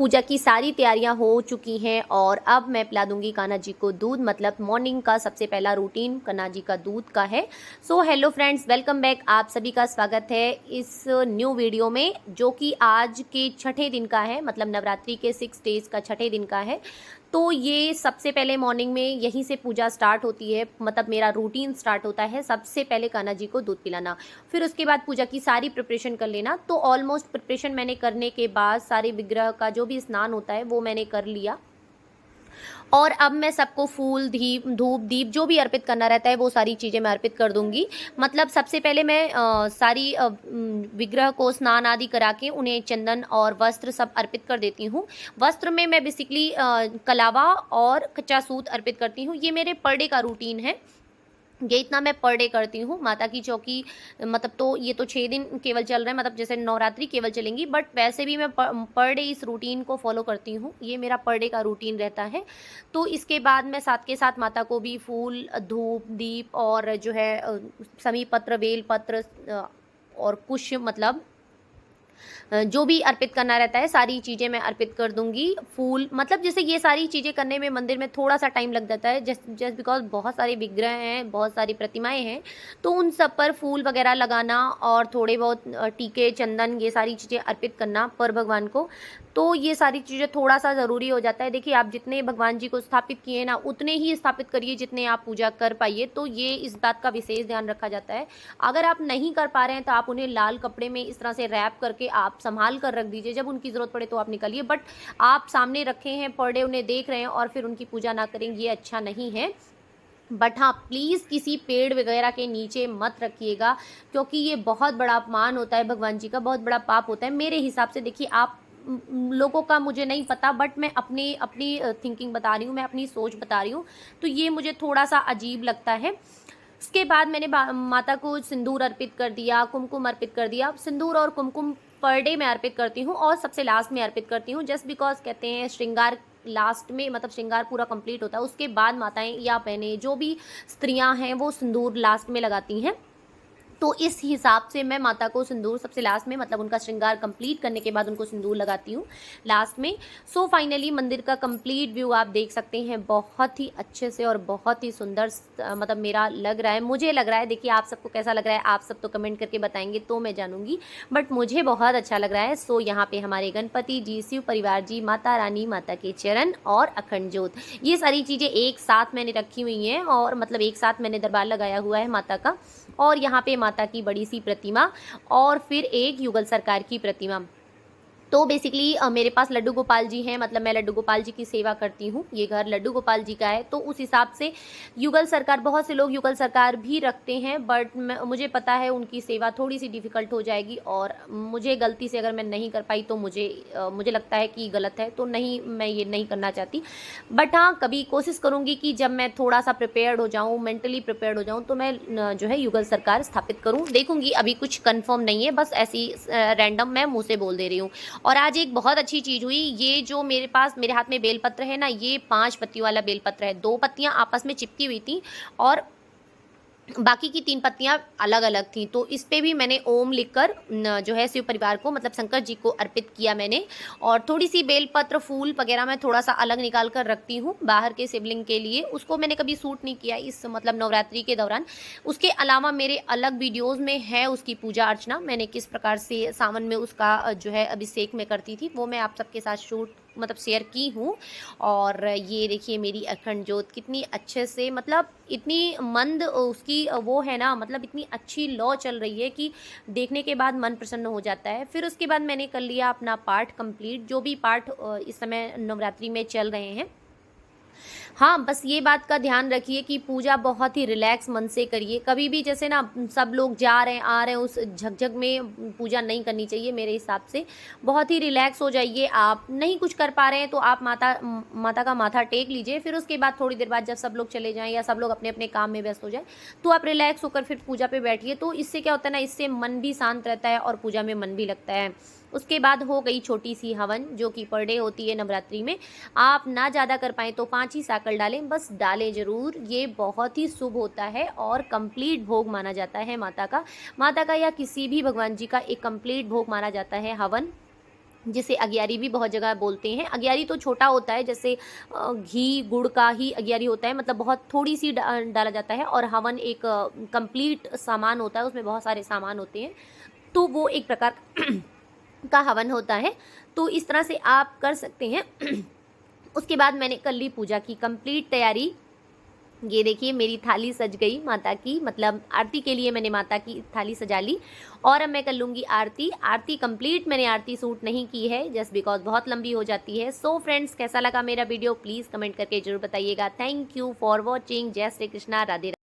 पूजा की सारी तैयारियां हो चुकी हैं और अब मैं पिला दूंगी कान्हा जी को दूध। मतलब मॉर्निंग का सबसे पहला रूटीन कान्हा जी का दूध का है। So hello friends, welcome back. आप सभी का स्वागत है इस न्यू वीडियो में, जो कि आज के छठे दिन का है। मतलब नवरात्रि के 6 डेज का छठे दिन का है। तो ये सबसे पहले मॉर्निंग में यहीं से पूजा स्टार्ट होती है। मतलब मेरा रूटीन स्टार्ट होता है सबसे पहले कान्हा जी को दूध पिलाना, फिर उसके बाद पूजा की सारी प्रिपरेशन कर लेना। तो ऑलमोस्ट प्रिपरेशन मैंने करने के बाद सारे विग्रह का जो भी स्नान होता है वो मैंने कर लिया। और अब मैं सबको फूल, दीप, धूप, दीप जो भी अर्पित करना रहता है वो सारी चीज़ें मैं अर्पित कर दूंगी। मतलब सबसे पहले मैं सारी विग्रह को स्नान आदि करा के उन्हें चंदन और वस्त्र सब अर्पित कर देती हूँ। वस्त्र में मैं बेसिकली कलावा और कच्चा सूत अर्पित करती हूँ। ये मेरे पर डे का रूटीन है। ये इतना मैं पर डे करती हूँ। माता की चौकी मतलब तो ये तो 6 दिन केवल चल रहे हैं, मतलब जैसे नवरात्रि केवल चलेंगी, बट वैसे भी मैं पर डे इस रूटीन को फॉलो करती हूँ। ये मेरा पर डे का रूटीन रहता है। तो इसके बाद मैं साथ के साथ माता को भी फूल, धूप, दीप और जो है समी पत्र, बेल पत्र और कुश, मतलब जो भी अर्पित करना रहता है सारी चीज़ें मैं अर्पित कर दूंगी। फूल, मतलब जैसे ये सारी चीज़ें करने में मंदिर में थोड़ा सा टाइम लग जाता है, जस्ट बिकॉज बहुत सारे विग्रह हैं, बहुत सारी प्रतिमाएं हैं। तो उन सब पर फूल वगैरह लगाना और थोड़े बहुत टीके, चंदन, ये सारी चीज़ें अर्पित करना पर भगवान को। तो ये सारी चीज़ें थोड़ा सा ज़रूरी हो जाता है। देखिए, आप जितने भगवान जी को स्थापित किए ना उतने ही स्थापित करिए जितने आप पूजा कर पाइए। तो ये इस बात का विशेष ध्यान रखा जाता है। अगर आप नहीं कर पा रहे हैं तो आप उन्हें लाल कपड़े में इस तरह से रैप करके आप संभाल कर रख दीजिए। जब उनकी ज़रूरत पड़े तो आप निकालिए, बट आप सामने रखे हैं, पर डे उन्हें देख रहे हैं और फिर उनकी पूजा ना करें, ये अच्छा नहीं है। बट हाँ, प्लीज़ किसी पेड़ वगैरह के नीचे मत रखिएगा, क्योंकि ये बहुत बड़ा अपमान होता है भगवान जी का, बहुत बड़ा पाप होता है मेरे हिसाब से। देखिए, आप लोगों का मुझे नहीं पता, बट मैं अपनी अपनी थिंकिंग बता रही हूँ, मैं अपनी सोच बता रही हूँ। तो ये मुझे थोड़ा सा अजीब लगता है। उसके बाद मैंने माता को सिंदूर अर्पित कर दिया, कुमकुम अर्पित कर दिया। सिंदूर और कुमकुम पर डे मैं अर्पित करती हूँ और सबसे लास्ट में अर्पित करती हूँ, जस्ट बिकॉज कहते हैं श्रृंगार लास्ट में, मतलब श्रृंगार पूरा कंप्लीट होता है उसके बाद माताएं या बहनें जो भी स्त्रियां हैं वो सिंदूर लास्ट में लगाती हैं। तो इस हिसाब से मैं माता को सिंदूर सबसे लास्ट में, मतलब उनका श्रृंगार कंप्लीट करने के बाद उनको सिंदूर लगाती हूँ लास्ट में। सो फाइनली मंदिर का कंप्लीट व्यू आप देख सकते हैं, बहुत ही अच्छे से और बहुत ही सुंदर मतलब मेरा लग रहा है, मुझे लग रहा है। देखिए, आप सबको कैसा लग रहा है, आप सब तो कमेंट करके बताएंगे तो मैं जानूंगी, बट मुझे बहुत अच्छा लग रहा है। सो यहाँ पे हमारे गणपति जी, शिव परिवार जी, माता रानी, माता के चरण और अखंड ज्योत, ये सारी चीज़ें एक साथ मैंने रखी हुई हैं और मतलब एक साथ मैंने दरबार लगाया हुआ है माता का। और यहाँ पे माता की बड़ी सी प्रतिमा और फिर एक युगल सरकार की प्रतिमा। तो बेसिकली मेरे पास लड्डू गोपाल जी हैं, मतलब मैं लड्डू गोपाल जी की सेवा करती हूँ। ये घर लड्डू गोपाल जी का है, तो उस हिसाब से युगल सरकार, बहुत से लोग युगल सरकार भी रखते हैं, बट मुझे पता है उनकी सेवा थोड़ी सी डिफ़िकल्ट हो जाएगी और मुझे गलती से अगर मैं नहीं कर पाई तो मुझे लगता है कि गलत है, तो नहीं, मैं ये नहीं करना चाहती। बट हाँ, कभी कोशिश करूँगी कि जब मैं थोड़ा सा प्रिपेयर्ड हो जाऊँ, मेंटली प्रिपेयर्ड हो जाऊँ, तो मैं जो है युगल सरकार स्थापित करूँ। देखूँगी, अभी कुछ कन्फर्म नहीं है, बस ऐसी रैंडम मैं मुँह से बोल दे रही हूँ। और आज एक बहुत अच्छी चीज़ हुई, ये जो मेरे पास, मेरे हाथ में बेलपत्र है ना, ये 5 पत्तियों वाला बेलपत्र है। 2 पत्तियां आपस में चिपकी हुई थी और बाकी की 3 पत्तियां अलग अलग थी। तो इस पे भी मैंने ओम लिखकर जो है शिव परिवार को, मतलब शंकर जी को अर्पित किया मैंने। और थोड़ी सी बेलपत्र, फूल वगैरह मैं थोड़ा सा अलग निकाल कर रखती हूँ बाहर के शिवलिंग के लिए, उसको मैंने कभी सूट नहीं किया इस मतलब नवरात्रि के दौरान। उसके अलावा मेरे अलग वीडियोज़ में है उसकी पूजा अर्चना, मैंने किस प्रकार से सावन में उसका जो है अभिषेक में करती थी, वो मैं आप सबके साथ शूट मतलब शेयर की हूँ। और ये देखिए मेरी अखंड ज्योत कितनी अच्छे से, मतलब इतनी मंद उसकी वो है ना, मतलब इतनी अच्छी लौ चल रही है कि देखने के बाद मन प्रसन्न हो जाता है। फिर उसके बाद मैंने कर लिया अपना पाठ कंप्लीट, जो भी पाठ इस समय नवरात्रि में चल रहे हैं। हाँ, बस ये बात का ध्यान रखिए कि पूजा बहुत ही रिलैक्स मन से करिए। कभी भी जैसे ना सब लोग जा रहे हैं, आ रहे हैं, उस झकझक में पूजा नहीं करनी चाहिए मेरे हिसाब से। बहुत ही रिलैक्स हो जाइए। आप नहीं कुछ कर पा रहे हैं तो आप माता का माथा टेक लीजिए। फिर उसके बाद थोड़ी देर बाद जब सब लोग चले जाएँ या सब लोग अपने अपने काम में व्यस्त हो जाए, तो आप रिलैक्स होकर फिर पूजा पे बैठिए। तो इससे क्या होता है ना, इससे मन भी शांत रहता है और पूजा में मन भी लगता है। उसके बाद हो गई छोटी सी हवन, जो कि पर डे होती है नवरात्रि में। आप ना ज़्यादा कर पाएँ तो 5 ही साकल डालें, बस डालें ज़रूर। ये बहुत ही शुभ होता है और कंप्लीट भोग माना जाता है माता का या किसी भी भगवान जी का एक कंप्लीट भोग माना जाता है हवन। जिसे अगियारी भी बहुत जगह बोलते हैं। अगियारी तो छोटा होता है, जैसे घी गुड़ का ही अगियारी होता है, मतलब बहुत थोड़ी सी डाला जाता है। और हवन एक कंप्लीट सामान होता है, उसमें बहुत सारे सामान होते हैं, तो वो एक प्रकार का हवन होता है। तो इस तरह से आप कर सकते हैं। उसके बाद मैंने कर ली पूजा की कंप्लीट तैयारी। ये देखिए मेरी थाली सज गई माता की, मतलब आरती के लिए मैंने माता की थाली सजा ली। और अब मैं कर लूँगी आरती। आरती कंप्लीट मैंने आरती शूट नहीं की है, जस्ट बिकॉज बहुत लंबी हो जाती है। सो फ्रेंड्स, कैसा लगा मेरा वीडियो प्लीज़ कमेंट करके जरूर बताइएगा। Thank you for watching. जय श्री कृष्णा, राधे।